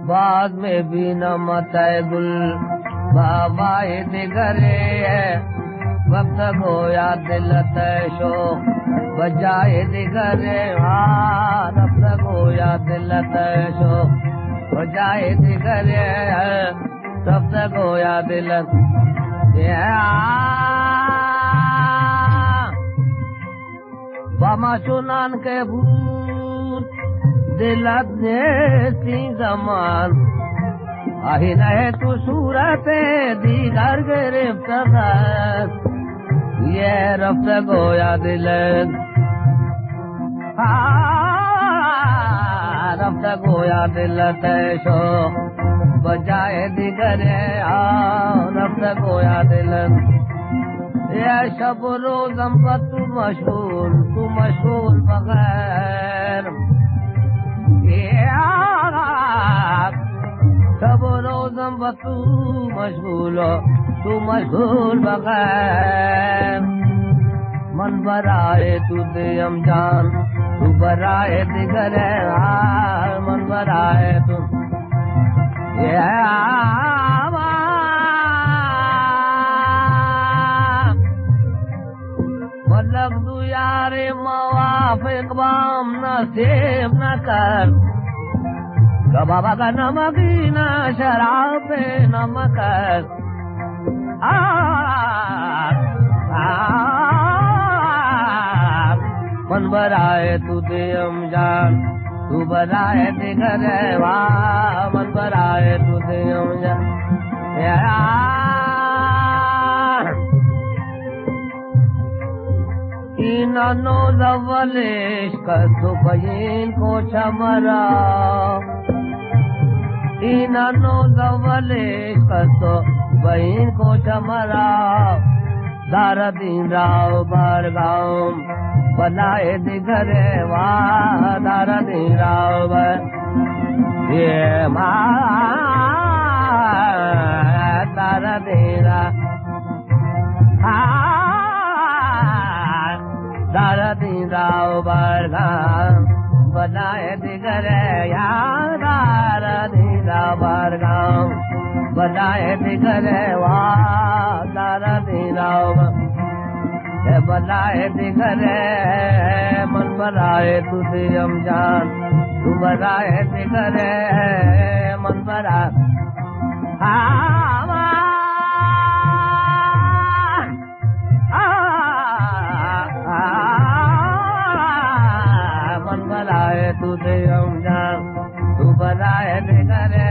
बाद में भी न मताए गुल बाबा दिगरे वक्त गोया दिल तैशो बजाए दिगरे वक्त गोया दिल तैशो बजाए दिगरे वक्त गोया दिल बामा चुनान के भूत दिलत ने सी जमान आही नहे तू सूरत दीगर गिरफ्त ये रफ्त गोया दिल रफ्त गोया दिल तैशो बजाए दिगर रफ्त गोया दिल ये शब रोज़म तू मशहूर बगैर शब रोज़म तू मशहूर बगैर मन बराए तू दियम जान तू बराए दिगर मन बराए तू मतलब तू यारे मवाफिक बाम नसीब न कर बाबा का नमकीना शराब पे नमक मन बराए तू दियम जान तू बराए दिगर मन बराए तू दियम जान इनो लवलेश कसो बयीन को छमरा इनो लवलेश कसो बयीन को छमरा दार दीन राव बरगांव बनाए दिगरे दार दीन राव ये दार दीरा दार दीन राव बरगांव बनाए दिगरे दार दीन राव बरगांव बनाए दिगरे दार दीन राव बनाए दिगरे मन बनाए तू दियम जान तू बनाए दिगरे मन बना मन बनाए तू दियम जान तू बनाए दिगरे